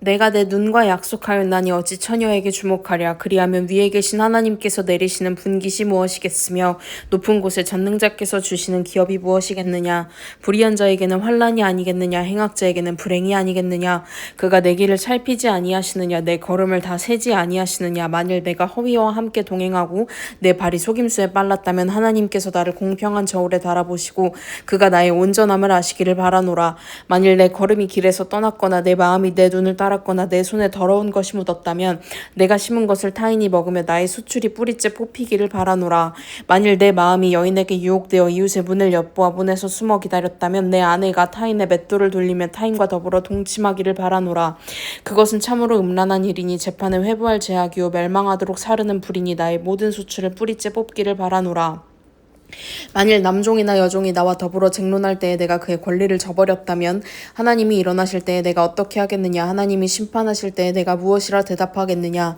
내가 내 눈과 약속하였나니 어찌 처녀에게 주목하랴. 그리하면 위에 계신 하나님께서 내리시는 분깃이 무엇이겠으며 높은 곳에 전능자께서 주시는 기업이 무엇이겠느냐. 불의한 자에게는 환난이 아니겠느냐. 행악자에게는 불행이 아니겠느냐. 그가 내 길을 살피지 아니하시느냐. 내 걸음을 다 세지 아니하시느냐. 만일 내가 허위와 함께 동행하고 내 발이 속임수에 빨랐다면 하나님께서 나를 공평한 저울에 달아보시고 그가 나의 온전함을 아시기를 바라노라. 만일 내 걸음이 길에서 떠났거나 내 마음이 내 눈을 따랐거나 내 손에 더러운 것이 묻었다면 내가 심은 것을 타인이 먹으며 나의 수출이 뿌리째 뽑히기를 바라노라. 만일 내 마음이 여인에게 유혹되어 이웃의 문을 엿보아 문에서 숨어 기다렸다면 내 아내가 타인의 맷돌을 돌리며 타인과 더불어 동침하기를 바라노라. 그것은 참으로 음란한 일이니 재판에 회부할 죄악이요 멸망하도록 사르는 불이니 나의 모든 수출을 뿌리째 뽑기를 바라노라. 만일 남종이나 여종이 나와 더불어 쟁론할 때에 내가 그의 권리를 저버렸다면 하나님이 일어나실 때에 내가 어떻게 하겠느냐. 하나님이 심판하실 때에 내가 무엇이라 대답하겠느냐.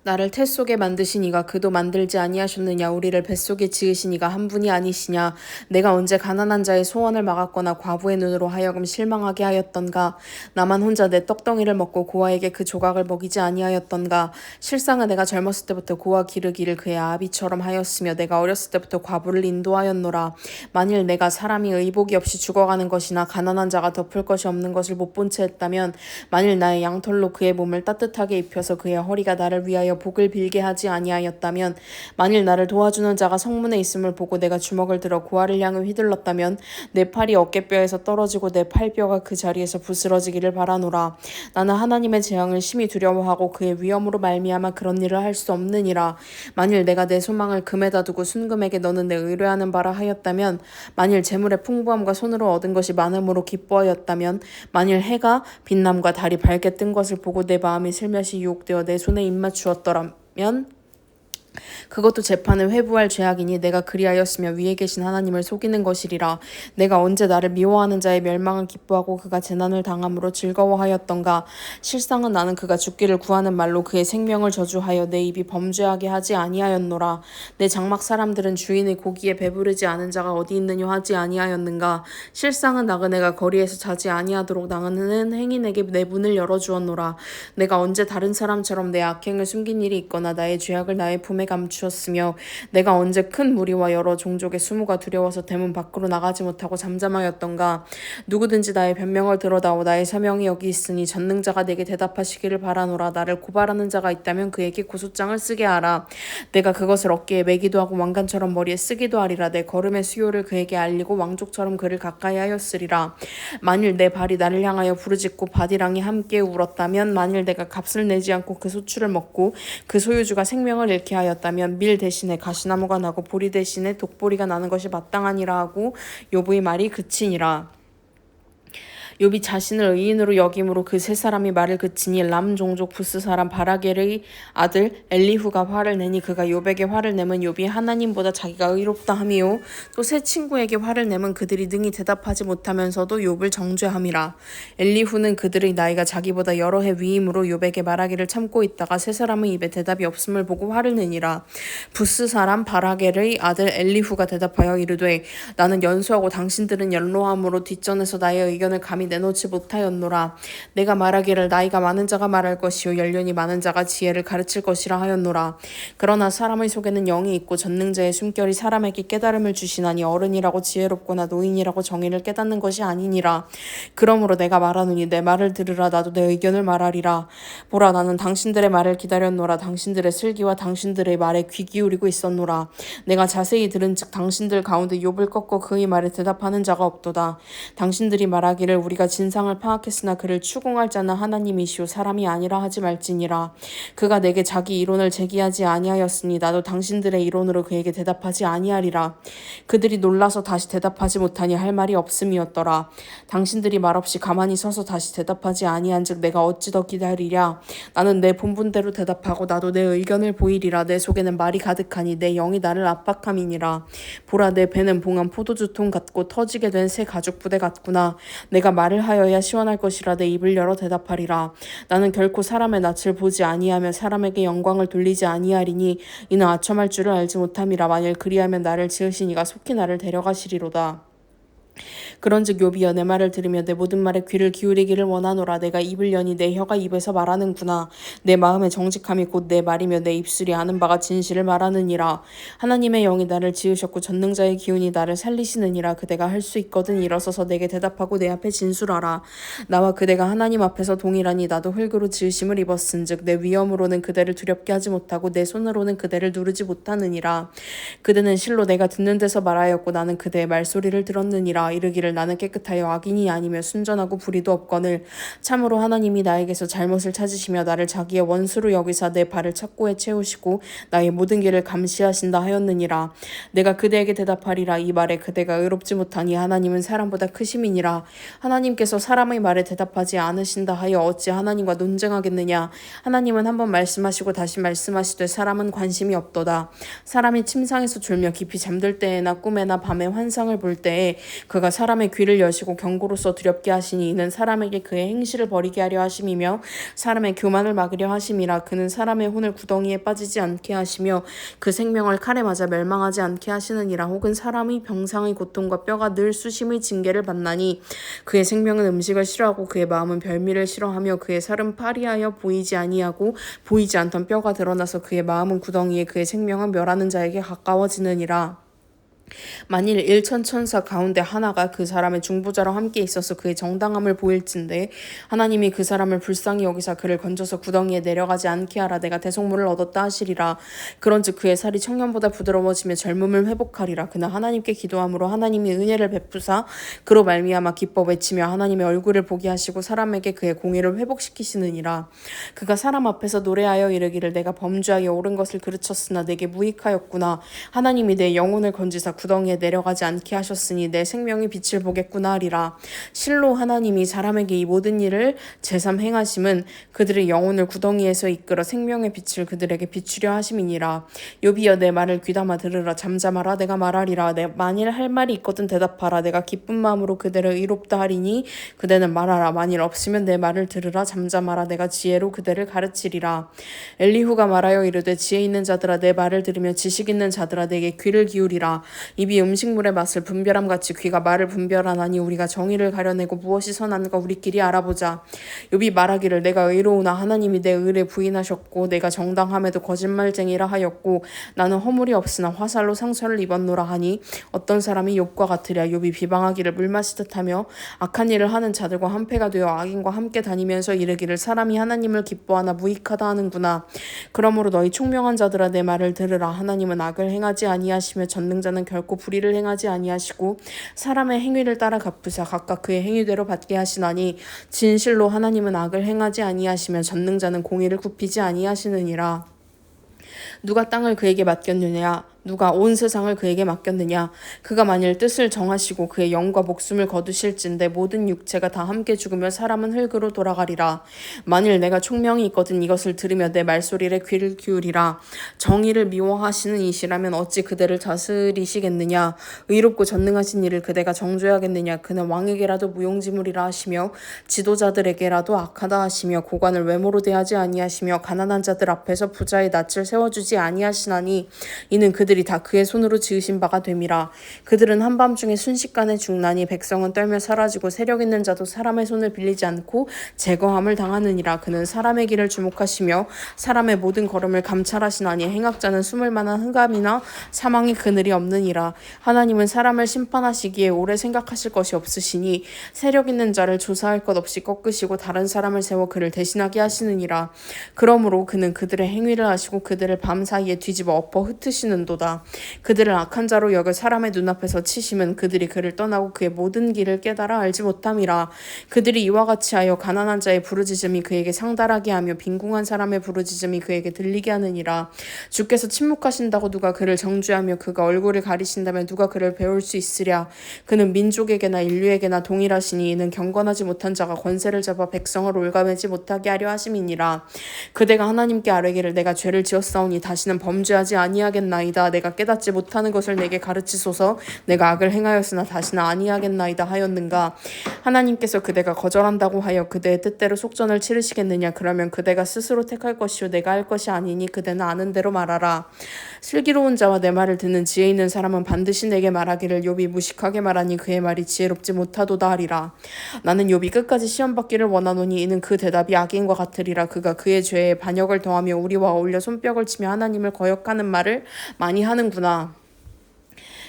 나를 태 속에 만드신 이가 그도 만들지 아니하셨느냐. 우리를 뱃속에 지으신 이가 한 분이 아니시냐. 내가 언제 가난한 자의 소원을 막았거나 과부의 눈으로 하여금 실망하게 하였던가. 나만 혼자 내 떡덩이를 먹고 고아에게 그 조각을 먹이지 아니하였던가. 실상은 내가 젊었을 때부터 고아 기르기를 그의 아비처럼 하였으며 내가 어렸을 때부터 과부를 인도하였노라. 만일 내가 사람이 의복이 없이 죽어가는 것이나 가난한 자가 덮을 것이 없는 것을 못 본 채 했다면 만일 나의 양털로 그의 몸을 따뜻하게 입혀서 그의 허리가 나를 위하여 복을 빌게 하지 아니하였다면 만일 나를 도와주는 자가 성문에 있음을 보고 내가 주먹을 들어 고아를 향해 휘둘렀다면 내 팔이 어깨뼈에서 떨어지고 내 팔뼈가 그 자리에서 부스러지기를 바라노라. 나는 하나님의 재앙을 심히 두려워하고 그의 위엄으로 말미암아 그런 일을 할 수 없느니라. 만일 내가 내 소망을 금에다 두고 순금에게 너는 내 의뢰하는 바라 하였다면 만일 재물의 풍부함과 손으로 얻은 것이 많음으로 기뻐하였다면 만일 해가 빛남과 달이 밝게 뜬 것을 보고 내 마음이 슬며시 유혹되어 내 손에 입맞추었더라면 그것도 재판을 회부할 죄악이니 내가 그리하였으며 위에 계신 하나님을 속이는 것이리라. 내가 언제 나를 미워하는 자의 멸망을 기뻐하고 그가 재난을 당함으로 즐거워하였던가. 실상은 나는 그가 죽기를 구하는 말로 그의 생명을 저주하여 내 입이 범죄하게 하지 아니하였노라. 내 장막 사람들은 주인의 고기에 배부르지 않은 자가 어디 있느냐 하지 아니하였는가. 실상은 나그네가 거리에서 자지 아니하도록 나는 행인에게 내 문을 열어주었노라. 내가 언제 다른 사람처럼 내 악행을 숨긴 일이 있거나 나의 죄악을 나의 품에 감추었으며 내가 언제 큰 무리와 여러 종족의 수모가 두려워서 대문 밖으로 나가지 못하고 잠잠하였던가. 누구든지 나의 변명을 들어다오. 나의 사명이 여기 있으니 전능자가 내게 대답하시기를 바라노라. 나를 고발하는 자가 있다면 그에게 고소장을 쓰게 하라. 내가 그것을 어깨에 매기도 하고 왕관처럼 머리에 쓰기도 하리라. 내 걸음의 수요를 그에게 알리고 왕족처럼 그를 가까이 하였으리라. 만일 내 발이 나를 향하여 부르짖고 바디랑이 함께 울었다면 만일 내가 값을 내지 않고 그 소출을 먹고 그 소유주가 생명을 잃게 하였다면 밀 대신에 가시나무가 나고 보리 대신에 독보리가 나는 것이 마땅하니라 하고 욥의 말이 그치니라. 욥이 자신을 의인으로 여김으로 그 세 사람이 말을 그치니 람 종족 부스 사람 바라겔의 아들 엘리후가 화를 내니 그가 욥에게 화를 내면 욥이 하나님보다 자기가 의롭다 함이요 또 세 친구에게 화를 내면 그들이 능히 대답하지 못하면서도 욥을 정죄함이라. 엘리후는 그들의 나이가 자기보다 여러 해 위임으로 욥에게 말하기를 참고 있다가 세 사람의 입에 대답이 없음을 보고 화를 내니라. 부스 사람 바라겔의 아들 엘리후가 대답하여 이르되 나는 연소하고 당신들은 연로함으로 뒷전에서 나의 의견을 감히 내놓지 못하였노라. 내가 말하기를 나이가 많은 자가 말할 것이요 연륜이 많은 자가 지혜를 가르칠 것이라 하였노라. 그러나 사람의 속에는 영이 있고 전능자의 숨결이 사람에게 깨달음을 주시나니 어른이라고 지혜롭거나 노인이라고 정의를 깨닫는 것이 아니니라. 그러므로 내가 말하노니 내 말을 들으라. 나도 내 의견을 말하리라. 보라 나는 당신들의 말을 기다렸노라. 당신들의 슬기와 당신들의 말에 귀 기울이고 있었노라. 내가 자세히 들은즉 당신들 가운데 욥을 꺾고 그의 말에 대답하는 자가 없도다. 당신들이 말하기를 우리가 진상을 파악했으나 그를 추궁할 자는 하나님이시오 사람이 아니라 하지 말지니라. 그가 내게 자기 이론을 제기하지 아니하였으니 나도 당신들의 이론으로 그에게 대답하지 아니하리라. 그들이 놀라서 다시 대답하지 못하니 할 말이 없음이었더라. 당신들이 말없이 가만히 서서 다시 대답하지 아니한즉 내가 어찌 더 기다리랴. 나는 내 본분대로 대답하고 나도 내 의견을 보이리라. 내 속에는 말이 가득하니 내 영이 나를 압박함이니라. 보라 내 배는 봉한 포도주통 같고 터지게 된 새 가죽 부대 같구나. 내가 말을 하여야 시원할 것이라. 내 입을 열어 대답하리라. 나는 결코 사람의 낯을 보지 아니하며 사람에게 영광을 돌리지 아니하리니 이는 아첨할 줄을 알지 못함이라. 만일 그리하면 나를 지으신 이가 속히 나를 데려가시리로다. 그런즉 욥이여 내 말을 들으며 내 모든 말에 귀를 기울이기를 원하노라. 내가 입을 여니 내 혀가 입에서 말하는구나. 내 마음의 정직함이 곧 내 말이며 내 입술이 아는 바가 진실을 말하느니라. 하나님의 영이 나를 지으셨고 전능자의 기운이 나를 살리시느니라. 그대가 할 수 있거든 일어서서 내게 대답하고 내 앞에 진술하라. 나와 그대가 하나님 앞에서 동일하니 나도 흙으로 지으심을 입었은즉 내 위엄으로는 그대를 두렵게 하지 못하고 내 손으로는 그대를 누르지 못하느니라. 그대는 실로 내가 듣는 데서 말하였고 나는 그대의 말소리를 들었느니라. 이르기를 나는 깨끗하여 악인이 아니며 순전하고 불의도 없거늘 참으로 하나님이 나에게서 잘못을 찾으시며 나를 자기의 원수로 여기사 내 발을 착고에 채우시고 나의 모든 길을 감시하신다 하였느니라. 내가 그대에게 대답하리라. 이 말에 그대가 의롭지 못하니 하나님은 사람보다 크심이니라. 하나님께서 사람의 말에 대답하지 않으신다 하여 어찌 하나님과 논쟁하겠느냐. 하나님은 한번 말씀하시고 다시 말씀하시되 사람은 관심이 없도다. 사람이 침상에서 졸며 깊이 잠들 때에나 꿈에나 밤에 환상을 볼 때에 그가 사람의 귀를 여시고 경고로서 두렵게 하시니 이는 사람에게 그의 행실을 버리게 하려 하심이며 사람의 교만을 막으려 하심이라. 그는 사람의 혼을 구덩이에 빠지지 않게 하시며 그 생명을 칼에 맞아 멸망하지 않게 하시느니라. 혹은 사람의 병상의 고통과 뼈가 늘 수심의 징계를 받나니 그의 생명은 음식을 싫어하고 그의 마음은 별미를 싫어하며 그의 살은 파리하여 보이지 아니하고 보이지 않던 뼈가 드러나서 그의 마음은 구덩이에 그의 생명은 멸하는 자에게 가까워지느니라. 만일 1,000천사 가운데 하나가 그 사람의 중보자로 함께 있어서 그의 정당함을 보일진데 하나님이 그 사람을 불쌍히 여기사 그를 건져서 구덩이에 내려가지 않게 하라. 내가 대속물을 얻었다 하시리라. 그런즉 그의 살이 청년보다 부드러워지며 젊음을 회복하리라. 그는 하나님께 기도함으로 하나님이 은혜를 베푸사 그로 말미암아 기뻐 외치며 하나님의 얼굴을 보게 하시고 사람에게 그의 공의를 회복시키시느니라. 그가 사람 앞에서 노래하여 이르기를 내가 범죄하여 옳은 것을 그르쳤으나 내게 무익하였구나. 하나님이 내 영혼을 건지사 구덩이에 내려가지 않게 하셨으니 내 생명이 빛을 보겠구나 하리라. 실로 하나님이 사람에게 이 모든 일을 제삼 행하심은 그들의 영혼을 구덩이에서 이끌어 생명의 빛을 그들에게 비추려 하심이니라. 욥이여 내 말을 귀담아 들으라. 잠잠하라. 내가 말하리라. 내 만일 할 말이 있거든 대답하라. 내가 기쁜 마음으로 그대를 의롭다 하리니 그대는 말하라. 만일 없으면 내 말을 들으라. 잠잠하라. 내가 지혜로 그대를 가르치리라. 엘리후가 말하여 이르되 지혜 있는 자들아 내 말을 들으며 지식 있는 자들아 내게 귀를 기울이라. 입이 음식물의 맛을 분별함같이 귀가 말을 분별하나니 우리가 정의를 가려내고 무엇이 선한가 우리끼리 알아보자. 욥이 말하기를 내가 의로우나 하나님이 내 의를 부인하셨고 내가 정당함에도 거짓말쟁이라 하였고 나는 허물이 없으나 화살로 상처를 입었노라 하니 어떤 사람이 욥과 같으랴. 욥이 비방하기를 물 마시듯 하며 악한 일을 하는 자들과 한패가 되어 악인과 함께 다니면서 이르기를 사람이 하나님을 기뻐하나 무익하다 하는구나. 그러므로 너희 총명한 자들아 내 말을 들으라. 하나님은 악을 행하지 아니하시며 전능자는 결코 불의를 행하지 아니하시고 사람의 행위를 따라 갚으사 각각 그의 행위대로 받게 하시나니 진실로 하나님은 악을 행하지 아니하시며 전능자는 공의를 굽히지 아니하시느니라. 누가 땅을 그에게 맡겼느냐? 누가 온 세상을 그에게 맡겼느냐? 그가 만일 뜻을 정하시고 그의 영과 목숨을 거두실진데 모든 육체가 다 함께 죽으며 사람은 흙으로 돌아가리라. 만일 내가 총명이 있거든 이것을 들으며 내 말소리에 귀를 기울이라. 정의를 미워하시는 이시라면 어찌 그대를 다스리시겠느냐? 의롭고 전능하신 이를 그대가 정죄하겠느냐? 그는 왕에게라도 무용지물이라 하시며 지도자들에게라도 악하다 하시며 고관을 외모로 대하지 아니하시며 가난한 자들 앞에서 부자의 낯을 세워주지 아니하시나니 이는 그들이 다 그의 손으로 지으신 바가 됨이라. 그들은 한밤중에 순식간에 죽나니 백성은 떨며 사라지고 세력 있는 자도 사람의 손을 빌리지 않고 제거함을 당하느니라. 그는 사람의 길을 주목하시며 사람의 모든 걸음을 감찰하시나니 행악자는 숨을 만한 흑암이나 사망의 그늘이 없느니라. 하나님은 사람을 심판하시기에 오래 생각하실 것이 없으시니 세력 있는 자를 조사할 것 없이 꺾으시고 다른 사람을 세워 그를 대신하게 하시느니라. 그러므로 그는 그들의 행위를 아시고 그들을 밤사이에 뒤집어 엎어 흩으시는도다. 그들을 악한 자로 여겨 사람의 눈앞에서 치심은 그들이 그를 떠나고 그의 모든 길을 깨달아 알지 못함이라. 그들이 이와 같이 하여 가난한 자의 부르짖음이 그에게 상달하게 하며 빈궁한 사람의 부르짖음이 그에게 들리게 하느니라. 주께서 침묵하신다고 누가 그를 정죄하며 그가 얼굴을 가리신다면 누가 그를 배울 수 있으랴. 그는 민족에게나 인류에게나 동일하시니 이는 경건하지 못한 자가 권세를 잡아 백성을 올가매지 못하게 하려 하심이니라. 그대가 하나님께 아뢰기를 내가 죄를 지었사오니 다시는 범죄하지 아니하겠나이다. 내가 깨닫지 못하는 것을 내게 가르치소서. 내가 악을 행하였으나 다시는 아니하겠나이다 하였는가. 하나님께서 그대가 거절한다고 하여 그대의 뜻대로 속전을 치르시겠느냐. 그러면 그대가 스스로 택할 것이요 내가 할 것이 아니니 그대는 아는 대로 말하라. 슬기로운 자와 내 말을 듣는 지혜 있는 사람은 반드시 내게 말하기를 욥이 무식하게 말하니 그의 말이 지혜롭지 못하도다 하리라. 나는 욥이 끝까지 시험받기를 원하노니 이는 그 대답이 악인과 같으리라. 그가 그의 죄에 반역을 더하며 우리와 어울려 손뼉을 치며 하나님을 거역하는 말을 많이 하는구나.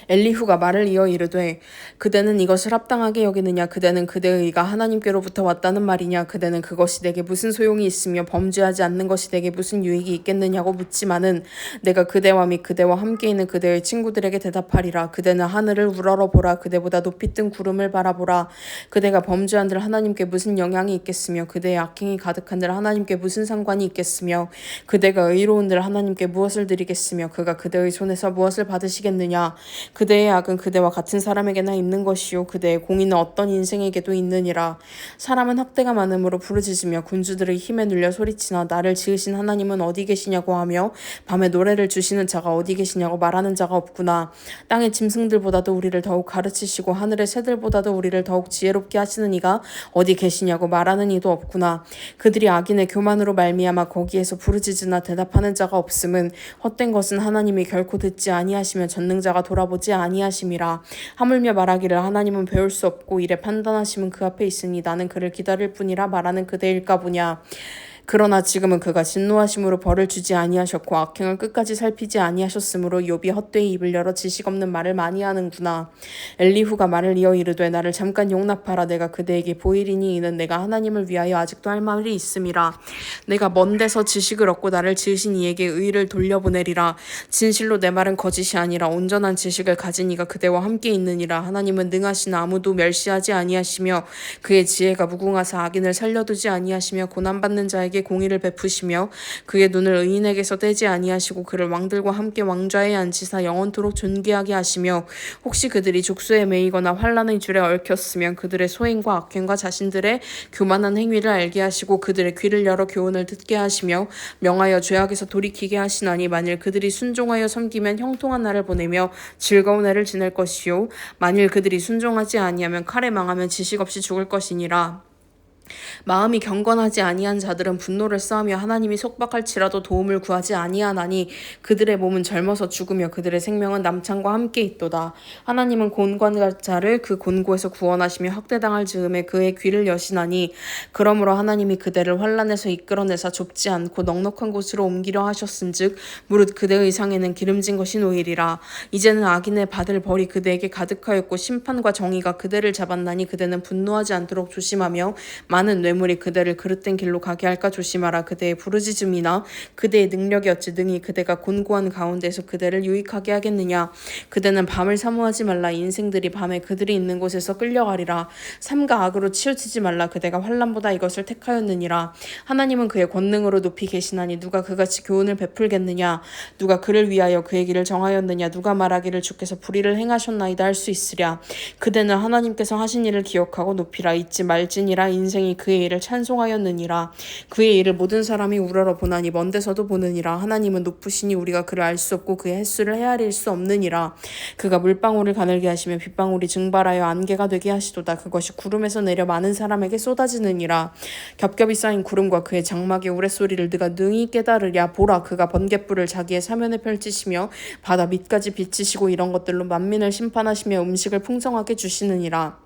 엘리후가 말을 이어 이르되 그대는 이것을 합당하게 여기느냐. 그대는 그대의 의가 하나님께로부터 왔다는 말이냐. 그대는 그것이 내게 무슨 소용이 있으며 범죄하지 않는 것이 내게 무슨 유익이 있겠느냐고 묻지만은 내가 그대와 및 그대와 함께 있는 그대의 친구들에게 대답하리라. 그대는 하늘을 우러러보라. 그대보다 높이 뜬 구름을 바라보라. 그대가 범죄한들 하나님께 무슨 영향이 있겠으며 그대의 악행이 가득한들 하나님께 무슨 상관이 있겠으며 그대가 의로운들 하나님께 무엇을 드리겠으며 그가 그대의 손에서 무엇을 받으시겠느냐. 그대의 악은 그대와 같은 사람에게나 있는 것이요 그대의 공의는 어떤 인생에게도 있느니라. 사람은 학대가 많음으로 부르짖으며 군주들의 힘에 눌려 소리치나 나를 지으신 하나님은 어디 계시냐고 하며 밤에 노래를 주시는 자가 어디 계시냐고 말하는 자가 없구나. 땅의 짐승들보다도 우리를 더욱 가르치시고 하늘의 새들보다도 우리를 더욱 지혜롭게 하시는 이가 어디 계시냐고 말하는 이도 없구나. 그들이 악인의 교만으로 말미암아 거기에서 부르짖으나 대답하는 자가 없음은 헛된 것은 하나님이 결코 듣지 아니하시며 전능자가 돌아보지 아니하심이라. 하물며 말하기를 하나님은 배울 수 없고 이래 판단하심은 그 앞에 있으니 나는 그를 기다릴 뿐이라 말하는 그대일까 보냐. 그러나 지금은 그가 진노하심으로 벌을 주지 아니하셨고 악행을 끝까지 살피지 아니하셨으므로 욥이 헛되이 입을 열어 지식 없는 말을 많이 하는구나. 엘리후가 말을 이어 이르되 나를 잠깐 용납하라. 내가 그대에게 보이리니 이는 내가 하나님을 위하여 아직도 할 말이 있음이라. 내가 먼 데서 지식을 얻고 나를 지으신 이에게 의를 돌려보내리라. 진실로 내 말은 거짓이 아니라 온전한 지식을 가진 이가 그대와 함께 있느니라. 하나님은 능하시나 아무도 멸시하지 아니하시며 그의 지혜가 무궁하사 악인을 살려두지 아니하시며 고난받는 자에게 공의를 베푸시며 그의 눈을 의인에게서 떼지 아니하시고 그를 왕들과 함께 왕좌에 앉히사 영원토록 존귀하게 하시며 혹시 그들이 족수에 매이거나 환난의 줄에 얽혔으면 그들의 소행과 악행과 자신들의 교만한 행위를 알게 하시고 그들의 귀를 열어 교훈을 듣게 하시며 명하여 죄악에서 돌이키게 하시나니 만일 그들이 순종하여 섬기면 형통한 날을 보내며 즐거운 해를 지낼 것이요 만일 그들이 순종하지 아니하면 칼에 망하면 지식 없이 죽을 것이니라. 마음이 경건하지 아니한 자들은 분노를 쌓으며 하나님이 속박할지라도 도움을 구하지 아니하나니 그들의 몸은 젊어서 죽으며 그들의 생명은 남창과 함께 있도다. 하나님은 곤고한 자를 그 곤고에서 구원하시며 학대당할 즈음에 그의 귀를 여시나니 그러므로 하나님이 그대를 환난에서 이끌어내사 좁지 않고 넉넉한 곳으로 옮기려 하셨은즉 무릇 그대의 상에는 기름진 것이 놓이리라. 이제는 악인의 받을 벌이 그대에게 가득하였고 심판과 정의가 그대를 잡았나니 그대는 분노하지 않도록 조심하며 많은 뇌물이 그대를 그릇된 길로 가게 할까 조심하라. 그대의 부르짖음이나 그대의 능력이 어찌 능히 그대가 곤고한 가운데서 그대를 유익하게 하겠느냐. 그대는 밤을 사모하지 말라. 인생들이 밤에 그들이 있는 곳에서 끌려가리라. 삼가 악으로 치우치지 말라. 그대가 환난보다 이것을 택하였느니라. 하나님은 그의 권능으로 높이 계시나니 누가 그같이 교훈을 베풀겠느냐. 누가 그를 위하여 그의 길을 정하였느냐. 누가 말하기를 주께서 불의를 행하셨나이다 할 수 있으랴. 그대는 하나님께서 하신 일을 기억하고 높이라. 잊지 말지니라. 인생이 그의 일을 찬송하였느니라. 그의 일을 모든 사람이 우러러 보나니 먼 데서도 보느니라. 하나님은 높으시니 우리가 그를 알 수 없고 그의 횟수를 헤아릴 수 없느니라. 그가 물방울을 가늘게 하시며 빗방울이 증발하여 안개가 되게 하시도다. 그것이 구름에서 내려 많은 사람에게 쏟아지느니라. 겹겹이 쌓인 구름과 그의 장막의 우레소리를 네가 능히 깨달으랴. 보라, 그가 번갯불을 자기의 사면에 펼치시며 바다 밑까지 비치시고 이런 것들로 만민을 심판하시며 음식을 풍성하게 주시느니라.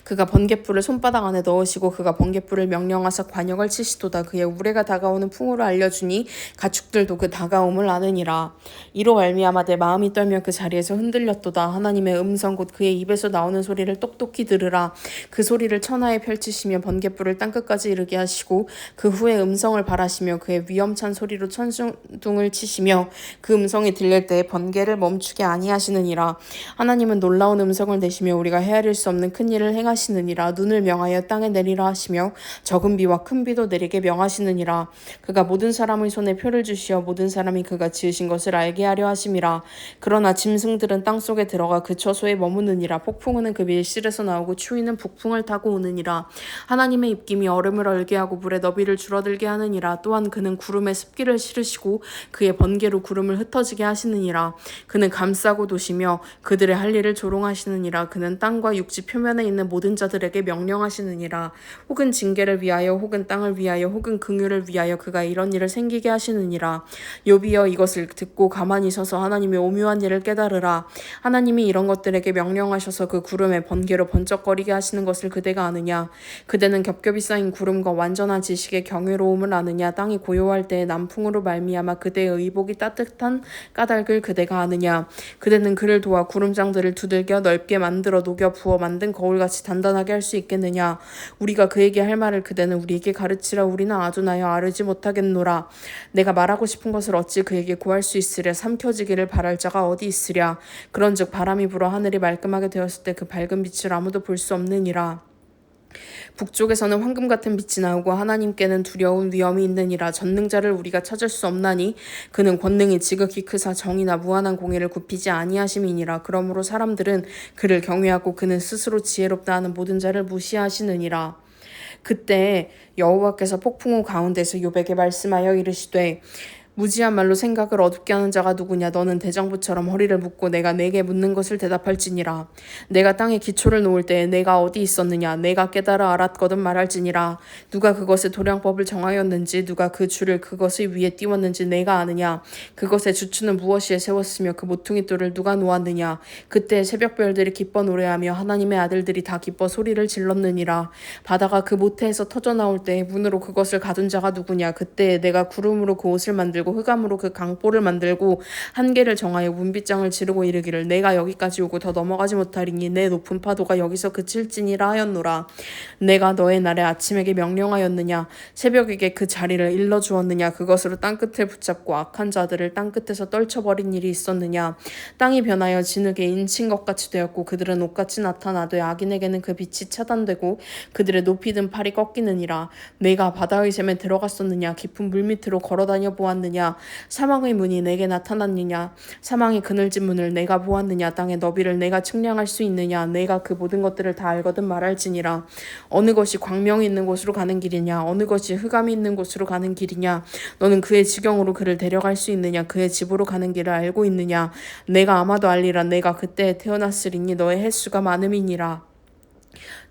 그가 번갯불을 손바닥 안에 넣으시고 그가 번갯불을 명령하사 관역을 치시도다. 그의 우레가 다가오는 풍우를 알려주니 가축들도 그 다가옴을 아느니라. 이로 말미암아 내 마음이 떨며 그 자리에서 흔들렸도다. 하나님의 음성 곧 그의 입에서 나오는 소리를 똑똑히 들으라. 그 소리를 천하에 펼치시며 번갯불을 땅끝까지 이르게 하시고 그 후에 음성을 발하시며 그의 위엄찬 소리로 천둥을 치시며 그 음성이 들릴 때에 번개를 멈추게 아니하시느니라. 하나님은 놀라운 음성을 내시며 우리가 헤아릴 수 없는 큰 큰 일을 행하시느니라. 눈을 명하여 땅에 내리라 하시며 적은 비와 큰 비도 내리게 명하시느니라. 그가 모든 사람의 손에 표를 주시어 모든 사람이 그가 지으신 것을 알게 하려 하심이라. 그러나 짐승들은 땅속에 들어가 그 처소에 머무느니라. 폭풍우는 그 밀실에서 나오고 추위는 북풍을 타고 오느니라. 하나님의 입김이 얼음을 얼게 하고 물의 너비를 줄어들게 하느니라. 또한 그는 구름에 습기를 실으시고 그의 번개로 구름을 흩어지게 하시느니라. 그는 감싸고 도시며 그들의 할 일을 조롱하시느니라. 그는 땅과 육지 표면에 있는 모든 자들에게 명령하시느니라. 혹은 징계를 위하여 혹은 땅을 위하여 혹은 긍휼을 위하여 그가 이런 일을 생기게 하시느니라. 욥이여 이것을 듣고 가만히 서서 하나님의 오묘한 일을 깨달으라. 하나님이 이런 것들에게 명령하셔서 그 구름에 번개로 번쩍거리게 하시는 것을 그대가 아느냐. 그대는 겹겹이 쌓인 구름과 완전한 지식의 경외로움을 아느냐. 땅이 고요할 때에 남풍으로 말미암아 그대의 의복이 따뜻한 까닭을 그대가 아느냐. 그대는 그를 도와 구름장들을 두들겨 넓게 만들어 녹여 부어 만든 거울같이 단단하게 할 수 있겠느냐. 우리가 그에게 할 말을 그대는 우리에게 가르치라. 우리는 아둔하여 아르지 못하겠노라. 내가 말하고 싶은 것을 어찌 그에게 구할 수 있으랴. 삼켜지기를 바랄 자가 어디 있으랴. 그런즉 바람이 불어 하늘이 말끔하게 되었을 때 그 밝은 빛을 아무도 볼 수 없느니라. 북쪽에서는 황금 같은 빛이 나오고 하나님께는 두려운 위엄이 있느니라. 전능자를 우리가 찾을 수 없나니 그는 권능이 지극히 크사 정의나 무한한 공의를 굽히지 아니하심이니라. 그러므로 사람들은 그를 경외하고 그는 스스로 지혜롭다 하는 모든 자를 무시하시느니라. 그때 여호와께서 폭풍우 가운데서 욥에게 말씀하여 이르시되 무지한 말로 생각을 어둡게 하는 자가 누구냐. 너는 대장부처럼 허리를 묶고 내가 내게 묻는 것을 대답할지니라. 내가 땅에 기초를 놓을 때에 내가 어디 있었느냐. 내가 깨달아 알았거든 말할지니라. 누가 그것의 도량법을 정하였는지 누가 그 줄을 그것의 위에 띄웠는지 내가 아느냐. 그것의 주추는 무엇이에 세웠으며 그 모퉁이 돌을 누가 놓았느냐. 그때 새벽별들이 기뻐 노래하며 하나님의 아들들이 다 기뻐 소리를 질렀느니라. 바다가 그 모태에서 터져나올 때에 문으로 그것을 가둔 자가 누구냐. 그때 내가 구름으로 그 옷을 만들고 흑암으로 그 강보를 만들고 한계를 정하여 문빗장을 지르고 이르기를 내가 여기까지 오고 더 넘어가지 못하리니 내 높은 파도가 여기서 그칠지니라 하였노라. 내가 너의 날에 아침에게 명령하였느냐. 새벽에게 그 자리를 일러주었느냐. 그것으로 땅끝을 붙잡고 악한 자들을 땅끝에서 떨쳐버린 일이 있었느냐. 땅이 변하여 진흙에 인친 것 같이 되었고 그들은 옷같이 나타나되 악인에게는 그 빛이 차단되고 그들의 높이 든 팔이 꺾이느니라. 내가 바다의 샘에 들어갔었느냐. 깊은 물밑으로 걸어다녀 보았느냐. 사망의 문이 내게 나타났느냐. 사망의 그늘진 문을 내가 보았느냐. 땅의 너비를 내가 측량할 수 있느냐. 내가 그 모든 것들을 다 알거든 말할지니라. 어느 것이 광명이 있는 곳으로 가는 길이냐. 어느 것이 흑암이 있는 곳으로 가는 길이냐. 너는 그의 지경으로 그를 데려갈 수 있느냐. 그의 집으로 가는 길을 알고 있느냐. 내가 아마도 알리라. 내가 그때에 태어났으리니 너의 횟수가 많음이니라.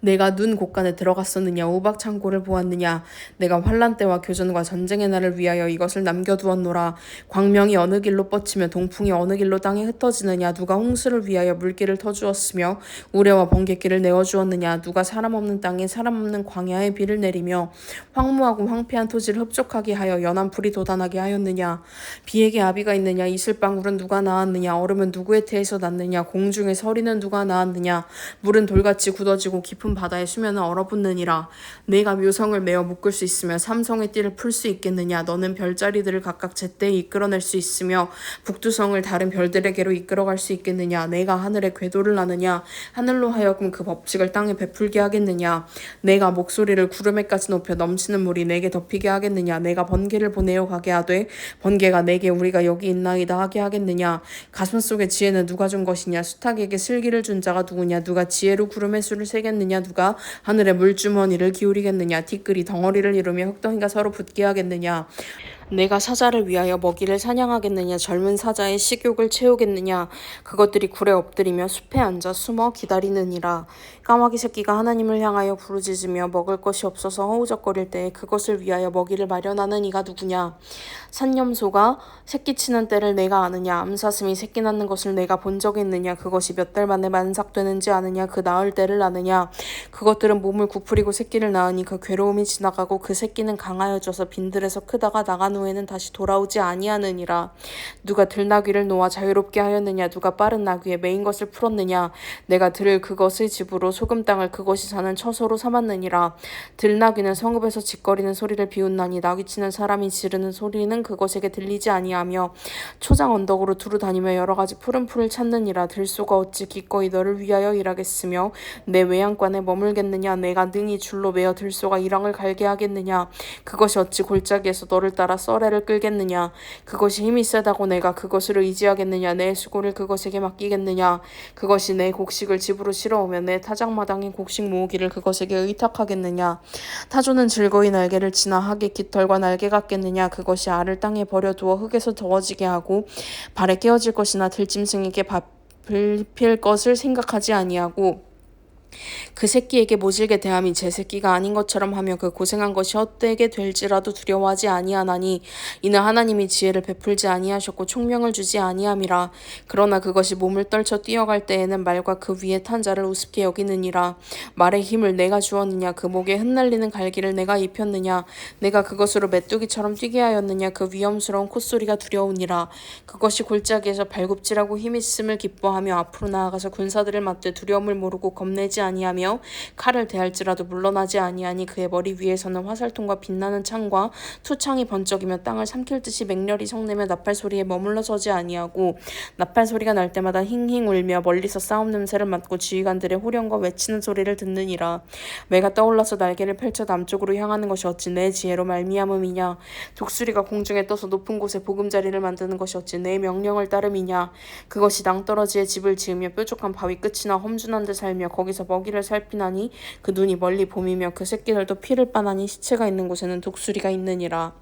내가 눈 곳간에 들어갔었느냐. 우박 창고를 보았느냐. 내가 환란 때와 교전과 전쟁의 날을 위하여 이것을 남겨두었노라. 광명이 어느 길로 뻗치며 동풍이 어느 길로 땅에 흩어지느냐. 누가 홍수를 위하여 물길을 터주었으며 우레와 번갯길을 내어주었느냐. 누가 사람 없는 땅에 사람 없는 광야에 비를 내리며 황무하고 황폐한 토지를 흡족하게 하여 연한 풀이 돋아나게 하였느냐. 비에게 아비가 있느냐. 이슬방울은 누가 낳았느냐. 얼음은 누구의 태에서 났느냐. 공중의 서리는 누가 낳았느냐. 물은 돌같이 굳어지고 깊은 바다의 수면은 얼어붙느니라. 내가 묘성을 메어 묶을 수 있으며 삼성의 띠를 풀 수 있겠느냐. 너는 별자리들을 각각 제때에 이끌어낼 수 있으며 북두성을 다른 별들에게로 이끌어갈 수 있겠느냐. 내가 하늘에 궤도를 나느냐. 하늘로 하여금 그 법칙을 땅에 베풀게 하겠느냐. 내가 목소리를 구름에까지 높여 넘치는 물이 내게 덮이게 하겠느냐. 내가 번개를 보내어 가게 하되 번개가 내게 우리가 여기 있나이다 하게 하겠느냐. 가슴속의 지혜는 누가 준 것이냐. 수탉에게 슬기를 준 자가 누구냐. 누가 지혜로 구름의 수를 세겠느냐. 누가 하늘의 물주머니를 기울이겠느냐. 티끌이 덩어리를 이루며 흙덩이가 서로 붙게 하겠느냐. 내가 사자를 위하여 먹이를 사냥하겠느냐. 젊은 사자의 식욕을 채우겠느냐. 그것들이 굴에 엎드리며 숲에 앉아 숨어 기다리느니라. 까마귀 새끼가 하나님을 향하여 부르짖으며 먹을 것이 없어서 허우적거릴 때에 그것을 위하여 먹이를 마련하는 이가 누구냐. 산염소가 새끼 치는 때를 내가 아느냐. 암사슴이 새끼 낳는 것을 내가 본 적이 있느냐. 그것이 몇 달 만에 만삭되는지 아느냐. 그 낳을 때를 아느냐. 그것들은 몸을 구부리고 새끼를 낳으니 그 괴로움이 지나가고 그 새끼는 강하여져서 빈들에서 크다가 나가는 후에는 다시 돌아오지 아니하느니라. 누가 들나귀를 놓아 자유롭게 하였느냐? 누가 빠른 나귀에 매인 것을 풀었느냐? 내가 들을 그것의 집으로 소금 땅을 그것이 사는 처소로 삼았느니라. 들나귀는 성읍에서 짓거리는 소리를 비웃나니 나귀치는 사람이 지르는 소리는 그것에게 들리지 아니하며 초장 언덕으로 두루 다니며 여러 가지 푸른 풀을 찾느니라. 들소가 어찌 기꺼이 너를 위하여 일하겠으며 내 외양간에 머물겠느냐? 내가 능히 줄로 매어 들소가 이랑을 갈게 하겠느냐? 그것이 어찌 골짜기에서 너를 따라 썰애를 끌겠느냐? 그것이 힘이 세다고 내가 그것을 의지하겠느냐? 내 수고를 그것에게 맡기겠느냐? 그것이 내 곡식을 집으로 실어오며 내 타작마당에 곡식 모으기를 그것에게 의탁하겠느냐? 타조는 즐거이 날개를 치나 하게 깃털과 날개 같겠느냐? 그것이 알을 땅에 버려두어 흙에서 더워지게 하고 발에 깨어질 것이나 들짐승에게 밥을 필 것을 생각하지 아니하고 그 새끼에게 모질게 대함이 제 새끼가 아닌 것처럼 하며 그 고생한 것이 헛되게 될지라도 두려워하지 아니하나니 이는 하나님이 지혜를 베풀지 아니하셨고 총명을 주지 아니함이라. 그러나 그것이 몸을 떨쳐 뛰어갈 때에는 말과 그 위에 탄 자를 우습게 여기느니라. 말의 힘을 내가 주었느냐? 그 목에 흩날리는 갈기를 내가 입혔느냐? 내가 그것으로 메뚜기처럼 뛰게 하였느냐? 그 위험스러운 콧소리가 두려우니라. 그것이 골짜기에서 발굽질하고 힘이 있음을 기뻐하며 앞으로 나아가서 군사들을 맞대 두려움을 모르고 겁내지 아니하며 칼을 대할지라도 물러나지 아니하니 그의 머리 위에서는 화살통과 빛나는 창과 투창이 번쩍이며 땅을 삼킬 듯이 맹렬히 성내며 나팔 소리에 머물러 서지 아니하고 나팔 소리가 날 때마다 힝힝 울며 멀리서 싸움 냄새를 맡고 지휘관들의 호령과 외치는 소리를 듣느니라. 매가 떠올라서 날개를 펼쳐 남쪽으로 향하는 것이 어찌 내 지혜로 말미암음이냐? 독수리가 공중에 떠서 높은 곳에 보금자리를 만드는 것이 어찌 내 명령을 따름이냐? 그것이 낭떠러지에 집을 지으며 뾰족한 바위 끝이나 험준한 데 살며 거기서 먹이를 살피나니 그 눈이 멀리 봄이며 그 새끼들도 피를 빠나니 시체가 있는 곳에는 독수리가 있느니라.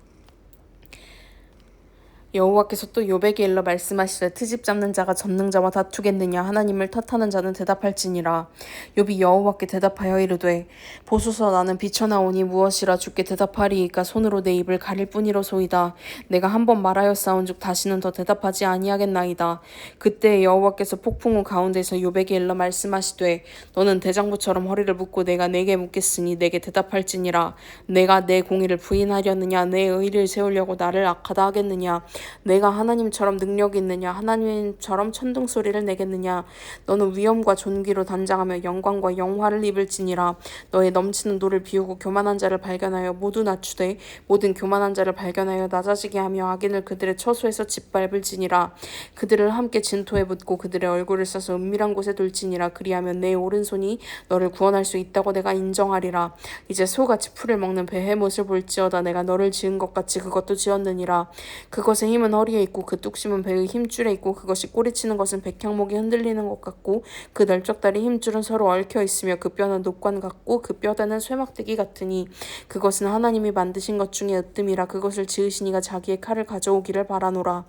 여호와께서 또 욥에게 일러 말씀하시되 트집 잡는 자가 전능자와 다투겠느냐? 하나님을 탓하는 자는 대답할지니라. 욥이 여호와께 대답하여 이르되 보소서 나는 비쳐나오니 무엇이라 주께 대답하리이까? 손으로 내 입을 가릴 뿐이로소이다. 내가 한 번 말하였사온즉 다시는 더 대답하지 아니하겠나이다. 그때 여호와께서 폭풍우 가운데서 욥에게 일러 말씀하시되 너는 대장부처럼 허리를 묶고 내가 내게 묻겠으니 내게 대답할지니라. 내가 내 공의를 부인하려느냐? 내 의를 세우려고 나를 악하다 하겠느냐? 내가 하나님처럼 능력이 있느냐? 하나님처럼 천둥소리를 내겠느냐? 너는 위엄과 존귀로 단장하며 영광과 영화를 입을지니라. 너의 넘치는 노를 비우고 교만한 자를 발견하여 모두 낮추되 모든 교만한 자를 발견하여 낮아지게 하며 악인을 그들의 처소에서 짓밟을지니라. 그들을 함께 진토에 묻고 그들의 얼굴을 싸서 은밀한 곳에 둘지니라. 그리하면 내 오른손이 너를 구원할 수 있다고 내가 인정하리라. 이제 소같이 풀을 먹는 베헤못을 볼지어다. 내가 너를 지은 것 같이 그것도 지었느니라. 그것의 힘은 허리에 있고 그 뚝심은 배의 힘줄에 있고 그것이 꼬리치는 것은 백향목이 흔들리는 것 같고 그 널쩍다리 힘줄은 서로 얽혀 있으며 그 뼈는 녹관 같고 그 뼈대는 쇠막대기 같으니 그것은 하나님이 만드신 것 중에 으뜸이라. 그것을 지으신 이가 자기의 칼을 가져오기를 바라노라.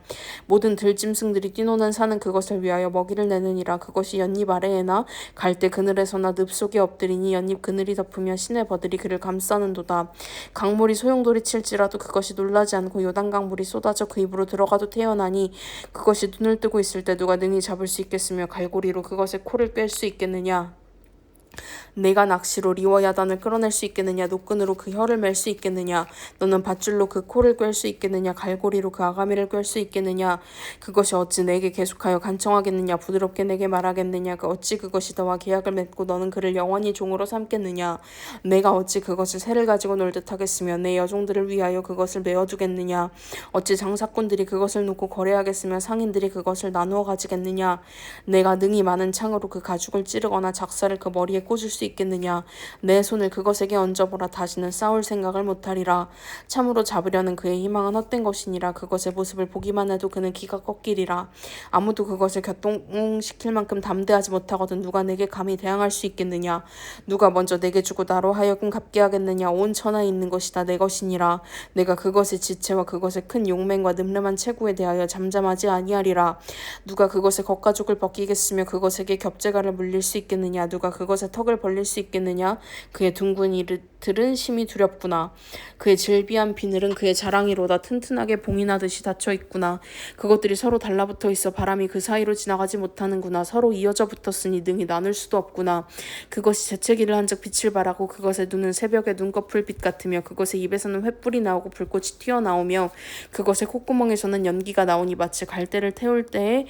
모든 들짐승들이 뛰노는 산은 그것을 위하여 먹이를 내느니라. 그것이 연잎 아래에나 갈대 그늘에서나 늪 속에 엎드리니 연잎 그늘이 덮으며 시내 버들이 그를 감싸는도다. 강물이 소용돌이 칠지라도 그것이 놀라지 않고 요단강 물이 쏟아져 그 입으로 들어가도 태어나니 그것이 눈을 뜨고 있을 때 누가 능히 잡을 수 있겠으며 갈고리로 그것의 코를 꿰 수 있겠느냐? 내가 낚시로 리워야단을 끌어낼 수 있겠느냐? 노끈으로 그 혀를 맬 수 있겠느냐? 너는 밧줄로 그 코를 꿰 수 있겠느냐? 갈고리로 그 아가미를 꿰 수 있겠느냐? 그것이 어찌 내게 계속하여 간청하겠느냐? 부드럽게 내게 말하겠느냐? 어찌 그것이 너와 계약을 맺고 너는 그를 영원히 종으로 삼겠느냐? 내가 어찌 그것을 새를 가지고 놀듯 하겠으며 내 여종들을 위하여 그것을 메어두겠느냐? 어찌 장사꾼들이 그것을 놓고 거래하겠으며 상인들이 그것을 나누어 가지겠느냐? 내가 능히 많은 창으로 그 가죽을 찌르거나 작사를 그 머리에 꽂을 수 있겠느냐? 내 손을 그것에게 얹어보라. 다시는 싸울 생각을 못하리라. 참으로 잡으려는 그의 희망은 헛된 것이니라. 그것의 모습을 보기만 해도 그는 기가 꺾이리라. 아무도 그것을 교통시킬 만큼 담대하지 못하거든 누가 내게 감히 대항할 수 있겠느냐? 누가 먼저 내게 주고 나로 하여금 갚게 하겠느냐? 온 천하에 있는 것이 다 내 것이니라. 내가 그것의 지체와 그것의 큰 용맹과 늠름한 체구에 대하여 잠잠하지 아니하리라. 누가 그것의 겉가죽을 벗기겠으며 그것에게 겹재갈을 물릴 수 있겠느냐? 누가 그것의 턱을 벌릴 수 있겠느냐? 그의 둥근 이들은 심히 두렵구나. 그의 질비한 비늘은 그의 자랑이로다. 튼튼하게 봉이 나듯이 닫혀 있구나. 그것들이 서로 달라붙어 있어 바람이 그 사이로 지나가지 못하는구나. 서로 이어져 붙었으니 능히 나눌 수도 없구나. 그것이 재채기를 한즉 빛을 발하고 그것의 눈은 새벽의 눈꺼풀빛 같으며 그것의 입에서는 횃불이 나오고 불꽃이 튀어나오며 그것의 콧구멍에서는 연기가 나오니 마치 갈대를 태울 때에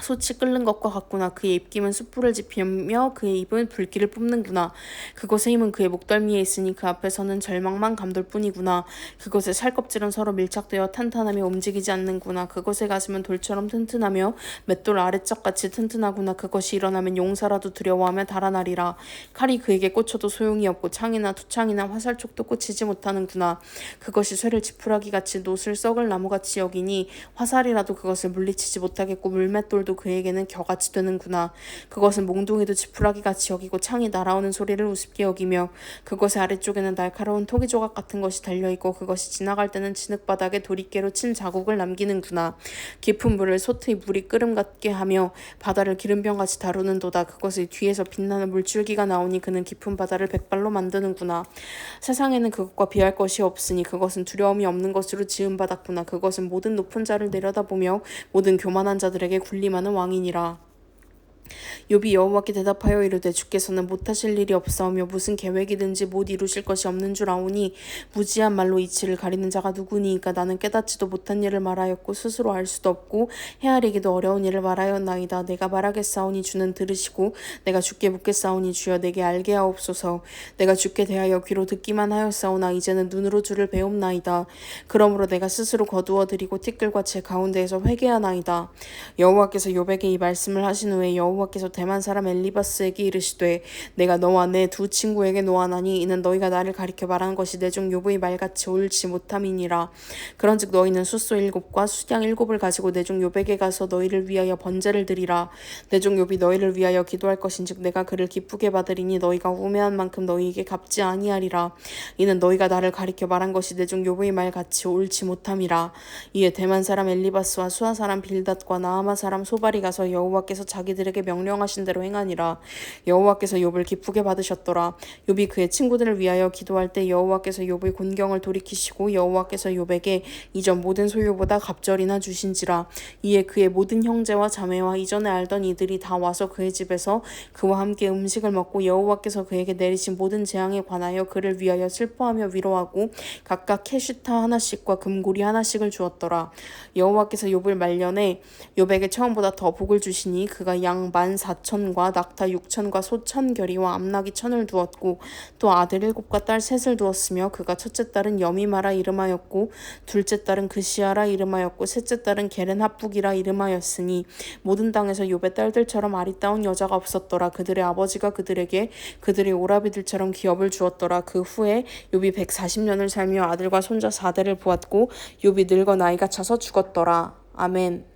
솥이 끓는 것과 같구나. 그의 입김은 숯불을 지피며 그의 입은 불길을 뿜는구나. 그것의 힘은 그의 목덜미에 있으니 그 앞에서는 절망만 감돌 뿐이구나. 그것의 살껍질은 서로 밀착되어 탄탄하며 움직이지 않는구나. 그것의 가슴은 돌처럼 튼튼하며 맷돌 아래짝같이 튼튼하구나. 그것이 일어나면 용사라도 두려워하며 달아나리라. 칼이 그에게 꽂혀도 소용이 없고 창이나 투창이나 화살촉도 꽂히지 못하는구나. 그것이 쇠를 지푸라기같이 노슬 썩을 나무같이 여기니 화살이라도 그것을 물리치지 못하겠고 물맷돌 도 그에게는 겨같이 되는구나. 그것은 몽둥이도 지푸라기같이 여기고 창이 날아오는 소리를 우습게 여기며 그것의 아래쪽에는 날카로운 토기 조각 같은 것이 달려있고 그것이 지나갈 때는 진흙바닥에 도리깨로 친 자국을 남기는구나. 깊은 물을 솥의 물이 끓음 같게 하며 바다를 기름병같이 다루는도다. 그것의 뒤에서 빛나는 물줄기가 나오니 그는 깊은 바다를 백발로 만드는구나. 세상에는 그것과 비할 것이 없으니 그것은 두려움이 없는 것으로 지음받았구나. 그것은 모든 높은 자를 내려다보며 모든 교만한 자들에게 군림하는 왕이니라. 욥이 여호와께 대답하여 이르되 주께서는 못하실 일이 없사오며 무슨 계획이든지 못 이루실 것이 없는 줄 아오니 무지한 말로 이치를 가리는 자가 누구니이까. 나는 깨닫지도 못한 일을 말하였고 스스로 알 수도 없고 헤아리기도 어려운 일을 말하였나이다. 내가 말하겠사오니 주는 들으시고 내가 주께 묻겠사오니 주여 내게 알게 하옵소서. 내가 주께 대하여 귀로 듣기만 하였사오나 이제는 눈으로 주를 배움나이다. 그러므로 내가 스스로 거두어 드리고 티끌과 제 가운데에서 회개하나이다. 여호와께서 욥에게 이 말씀을 하신 후에 여호와께서 대만 사람 엘리바스에게 이르시되 내가 너와 내 두 친구에게 노하나니 이는 너희가 나를 가리켜 말하는 것이 내 종 욥의 말같이 옳지 못함이니라. 그런즉 너희는 숫소 7과 수양 7을 가지고 내 종 욥에게 가서 너희를 위하여 번제를 드리라. 내 종 욥이 너희를 위하여 기도할 것인즉 내가 그를 기쁘게 받으리니 너희가 우매한 만큼 너희에게 갚지 아니하리라. 이는 너희가 나를 가리켜 말한 것이 내 종 욥의 말같이 옳지 못함이라. 이에 대만 사람 엘리바스와 수아 사람 빌닷과 나아마 사람 소발이 가서 여호와께서 자기들에게 명령하신 대로 행하니라. 여호와께서 욥을 기쁘게 받으셨더라. 욥이 그의 친구들을 위하여 기도할 때 여호와께서 욥의 곤경을 돌이키시고 여호와께서 욥에게 이전 모든 소유보다 갑절이나 주신지라. 이에 그의 모든 형제와 자매와 이전에 알던 이들이 다 와서 그의 집에서 그와 함께 음식을 먹고 여호와께서 그에게 내리신 모든 재앙에 관하여 그를 위하여 슬퍼하며 위로하고 각각 캐시타 하나씩과 금고리 하나씩을 주었더라. 여호와께서 욥을 말년에 욥에게 처음보다 더 복을 주시니 그가 양 14,000과 낙타 6,000과 소 1,000결이와 암나귀 1,000을 두었고 또 아들 7과 딸 3을 두었으며 그가 첫째 딸은 여미마라 이름하였고 둘째 딸은 그시아라 이름하였고 셋째 딸은 게렌 합북이라 이름하였으니 모든 땅에서 욥의 딸들처럼 아리따운 여자가 없었더라. 그들의 아버지가 그들에게 그들의 오라비들처럼 기업을 주었더라. 그 후에 욥이 140년을 살며 아들과 손자 4대를 보았고 욥이 늙어 나이가 차서 죽었더라. 아멘.